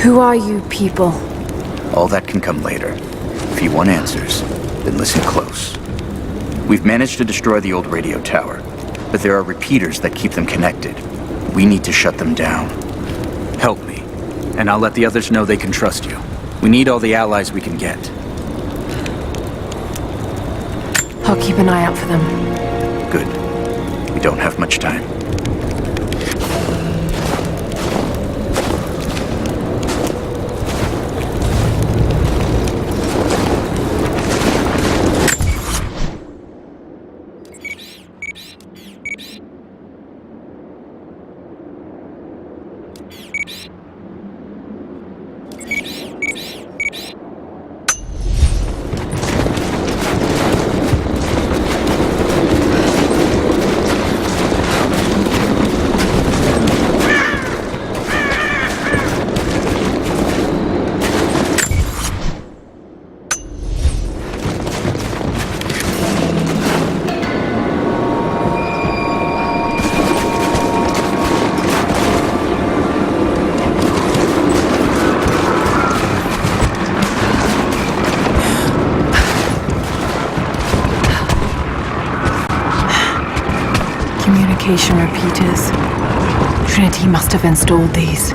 Who are you people? All that can come later. If you want answers, then listen close. We've managed to destroy the old radio tower, but there are repeaters that keep them connected. We need to shut them down. Help me, and I'll let the others know they can trust you. We need all the allies we can get. I'll keep an eye out for them. Good. We don't have much time. Communication repeaters. Trinity must have installed these.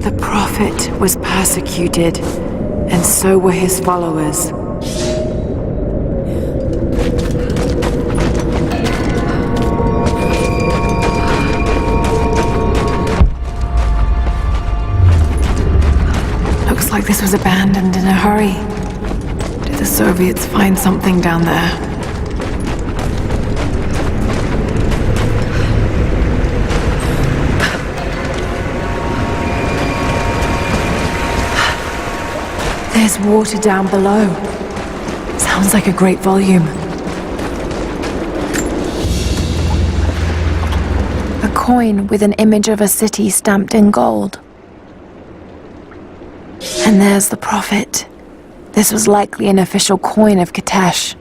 The Prophet was persecuted, and so were his followers. Looks like this was abandoned in a hurry. Did the Soviets find something down there? There's water down below. Sounds like a great volume. A coin with an image of a city stamped in gold. And there's the Prophet. This was likely an official coin of Katesh.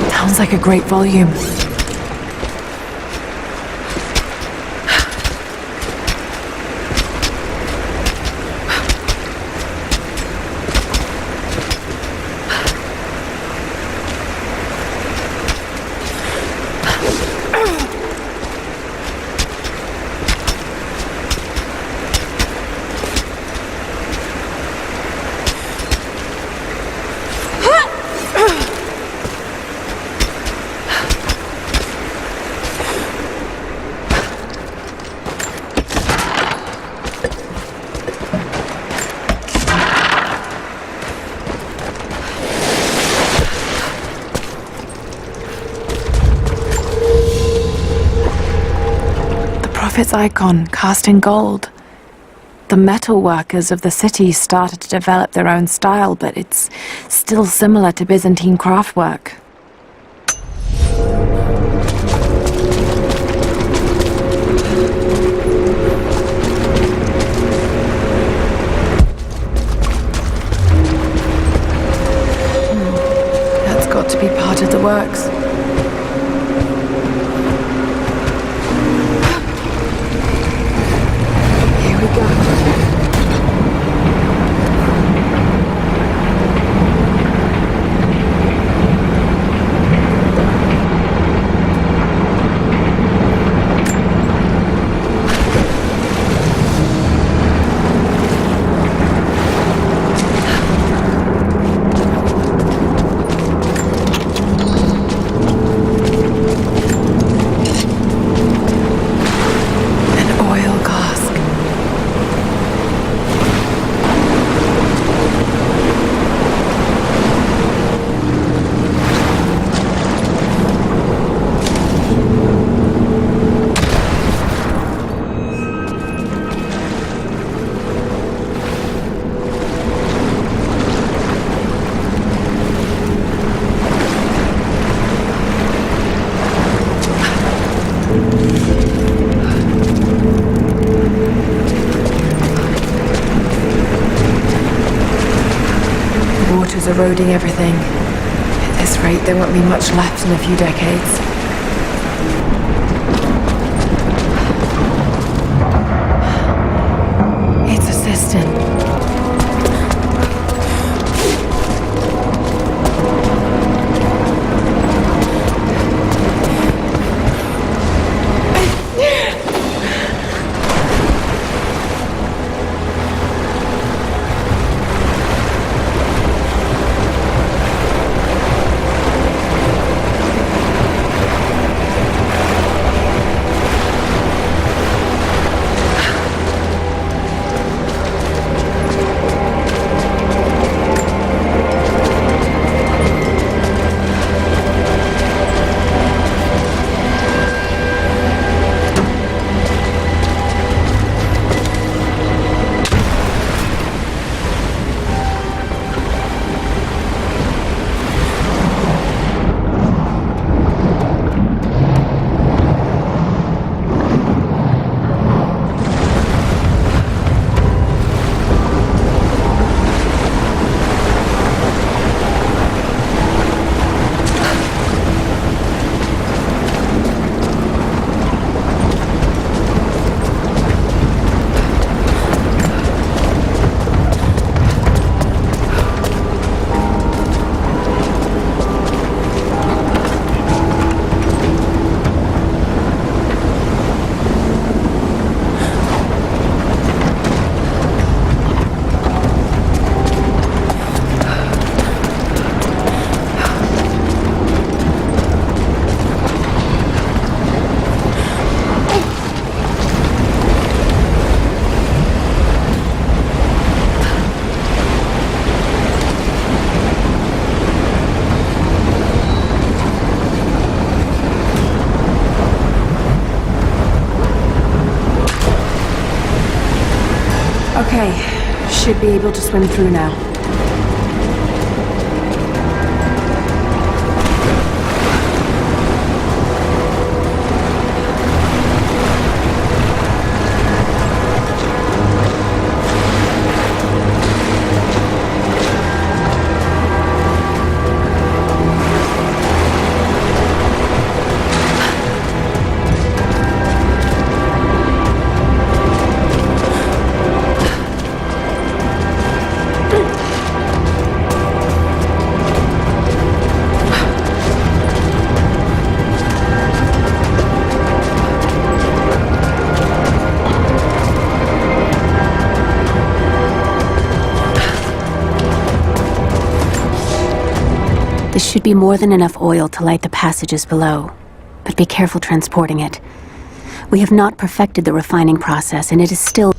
Sounds like a great volume. Prophet's icon cast in gold. The metal workers of the city started to develop their own style, but it's still similar to Byzantine craftwork. That's got to be part of the works. Water's eroding everything. At this rate, there won't be much left in a few decades. It's a cistern. Okay, should be able to swim through now. This should be more than enough oil to light the passages below, but be careful transporting it. We have not perfected the refining process, and it is still...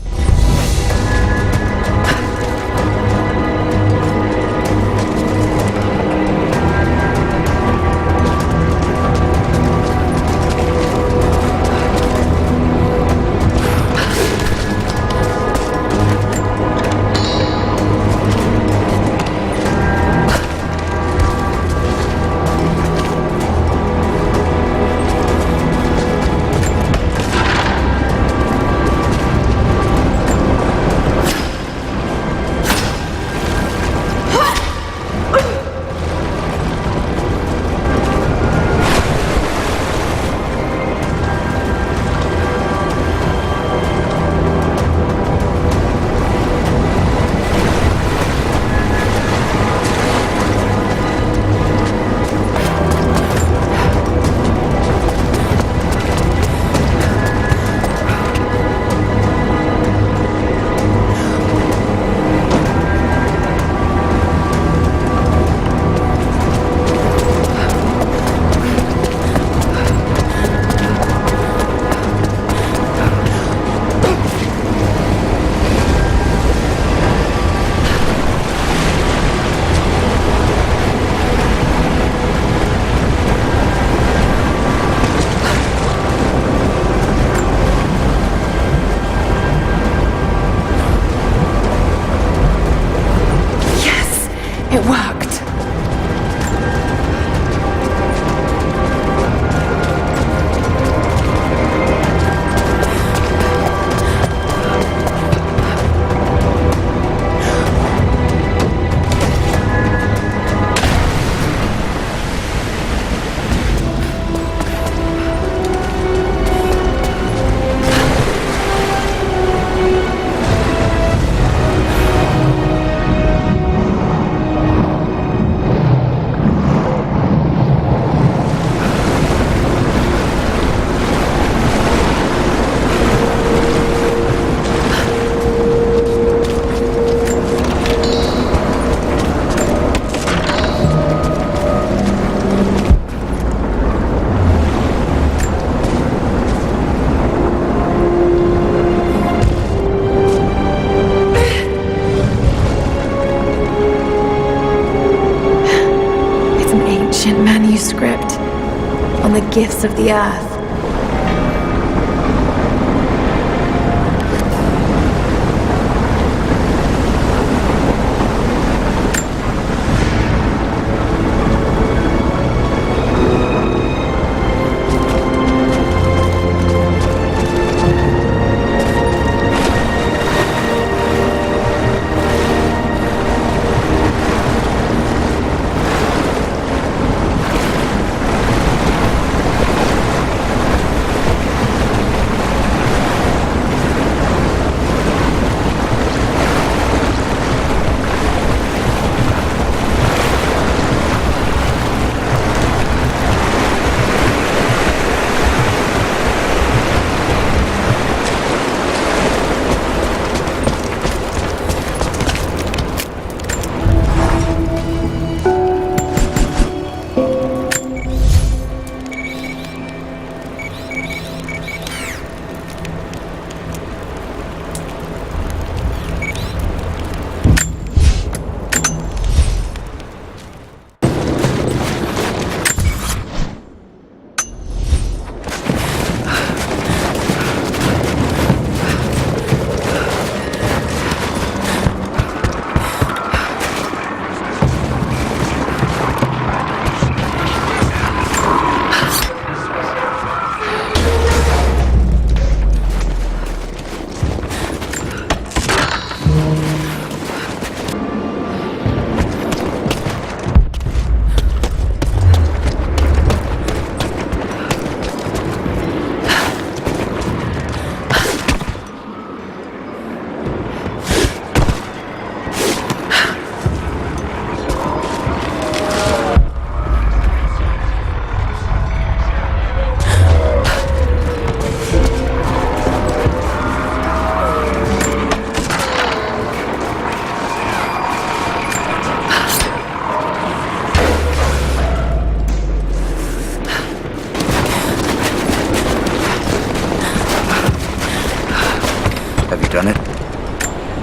It worked. Manuscript on the gifts of the earth.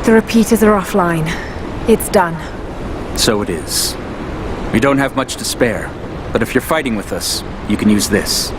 The repeaters are offline. It's done. So it is. We don't have much to spare, but if you're fighting with us, you can use this.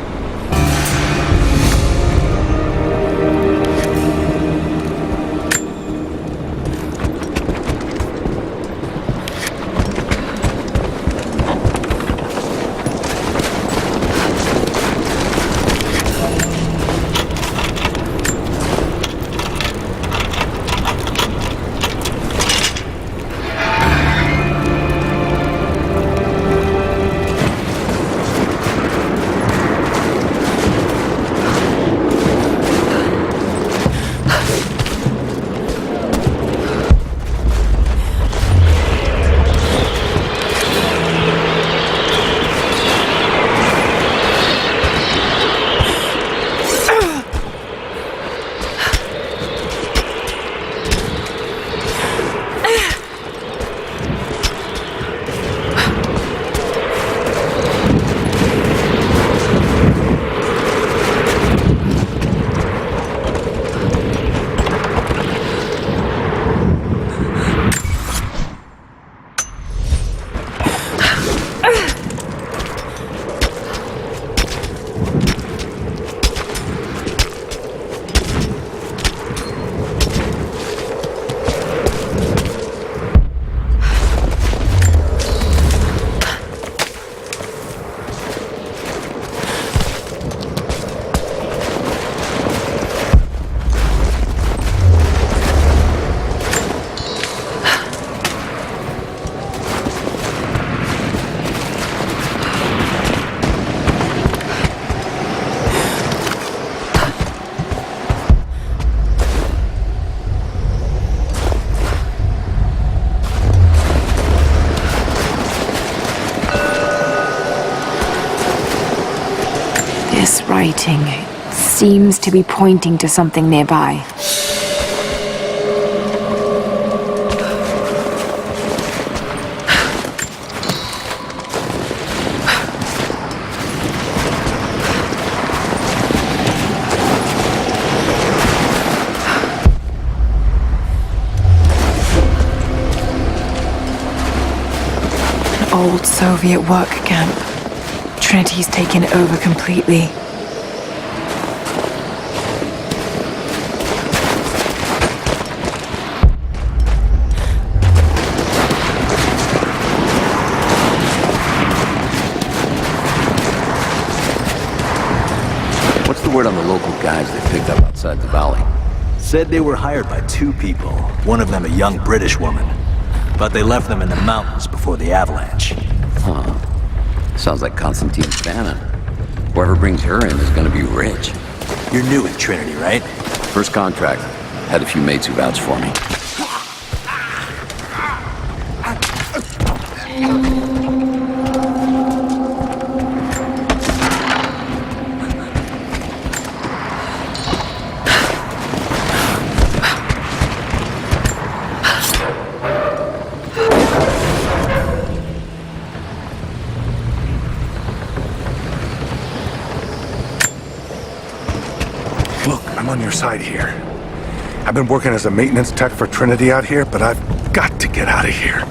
This writing seems to be pointing to something nearby. An old Soviet work camp. Trinity's taken it over completely. What's the word on the local guys they picked up outside the valley? Said they were hired by 2 people, one of them a young British woman. But they left them in the mountains before the avalanche. Huh. Sounds like Constantine's Bannon. Whoever brings her in is gonna be rich. You're new at Trinity, right? First contract. Had a few mates who vouched for me. Look, I'm on your side here. I've been working as a maintenance tech for Trinity out here, but I've got to get out of here.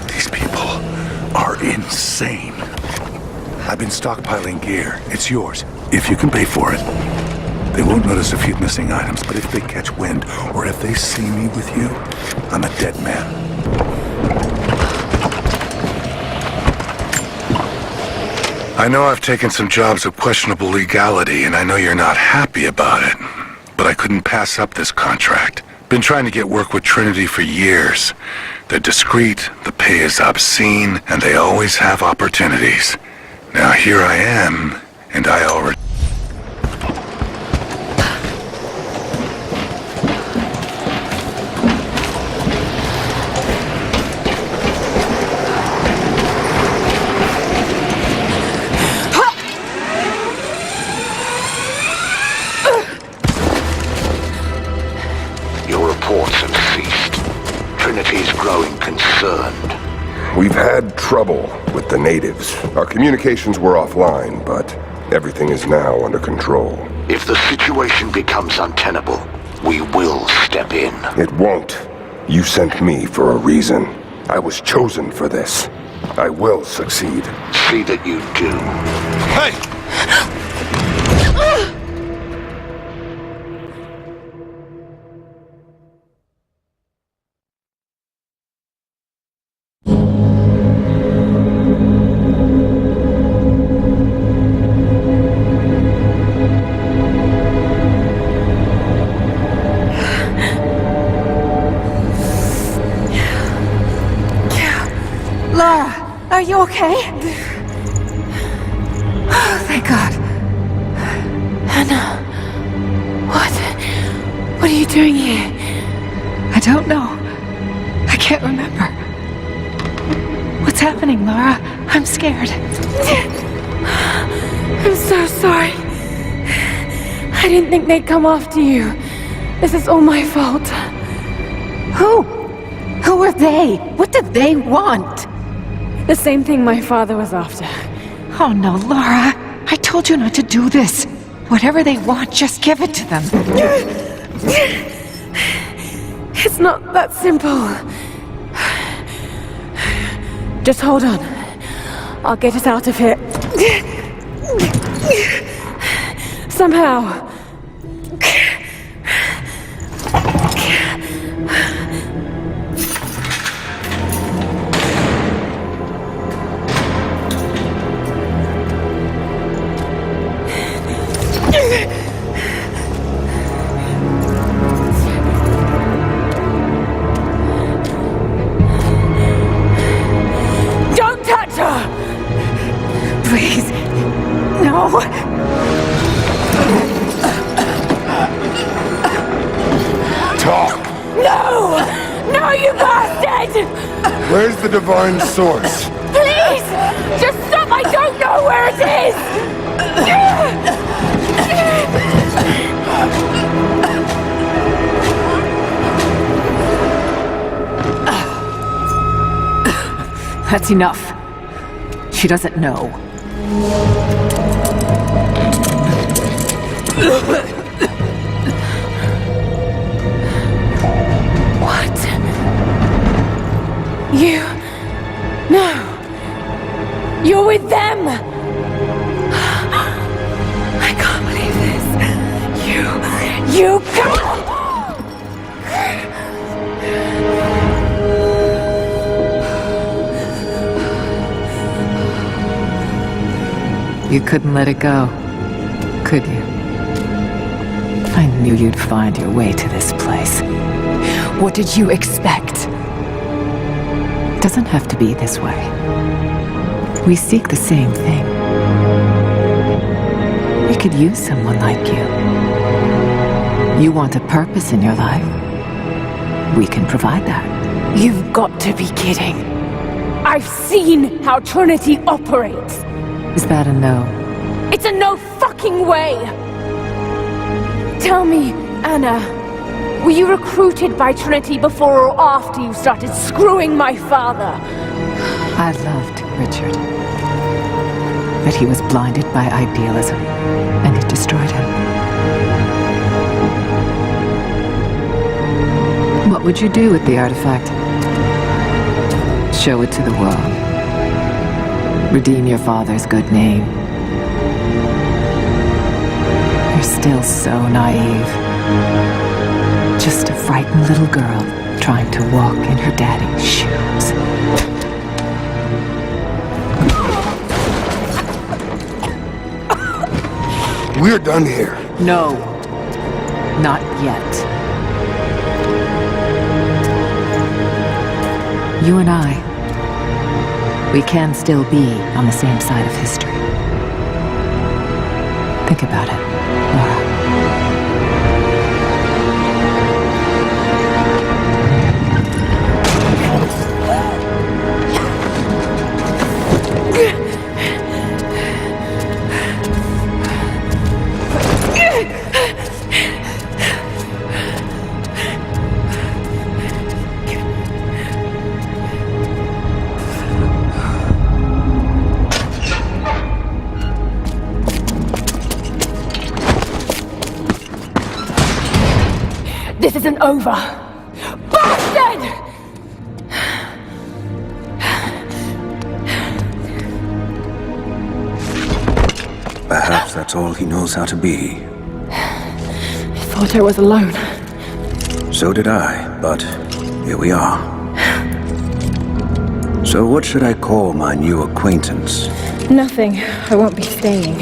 These people are insane. I've been stockpiling gear. It's yours, if you can pay for it. They won't notice a few missing items, but if they catch wind, or if they see me with you, I'm a dead man. I know I've taken some jobs of questionable legality, and I know you're not happy about it. But I couldn't pass up this contract. Been trying to get work with Trinity for years. They're discreet, the pay is obscene, and they always have opportunities. Now here I am, and I already... We've had trouble with the natives. Our communications were offline, but everything is now under control. If the situation becomes untenable, we will step in. It won't. You sent me for a reason. I was chosen for this. I will succeed. See that you do. Hey! Laura, are you okay? Oh, thank God. Anna, what are you doing here? I don't know. I can't remember. What's happening, Laura? I'm scared. I'm so sorry. I didn't think they'd come after you. This is all my fault. Who? Who are they? What do they want? The same thing my father was after. Oh no, Laura. I told you not to do this. Whatever they want, just give it to them. It's not that simple. Just hold on. I'll get us out of here. Somehow. Don't touch her! Please. No. Talk! No! No, you bastard! Where's the divine source? Please! Just stop! I don't know where it is! That's enough. She doesn't know. What? You... No. You're with them! I can't believe this. You can't! You couldn't let it go, could you? I knew you'd find your way to this place. What did you expect? It doesn't have to be this way. We seek the same thing. We could use someone like you. You want a purpose in your life. We can provide that. You've got to be kidding. I've seen how Trinity operates. Is that a no? It's a no fucking way! Tell me, Anna, were you recruited by Trinity before or after you started screwing my father? I loved Richard. But he was blinded by idealism, and it destroyed him. What would you do with the artifact? Show it to the world. Redeem your father's good name. You're still so naive. Just a frightened little girl trying to walk in her daddy's shoes. We're done here. No, not yet. You and I, we can still be on the same side of history. Think about it, Laura. This isn't over. Bastard! Perhaps that's all he knows how to be. I thought I was alone. So did I, but here we are. So what should I call my new acquaintance? Nothing. I won't be staying.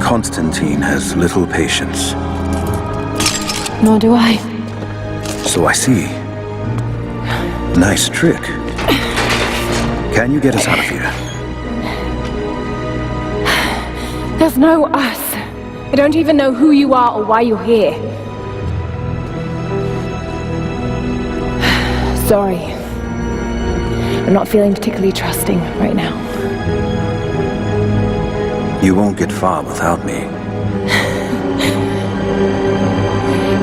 Constantine has little patience. Nor do I. So I see. Nice trick. Can you get us out of here? There's no us. I don't even know who you are or why you're here. Sorry. I'm not feeling particularly trusting right now. You won't get far without me.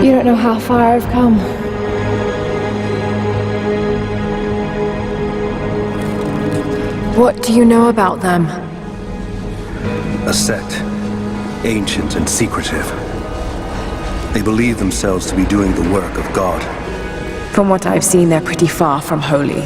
You don't know how far I've come. What do you know about them? A sect. Ancient and secretive. They believe themselves to be doing the work of God. From what I've seen, they're pretty far from holy.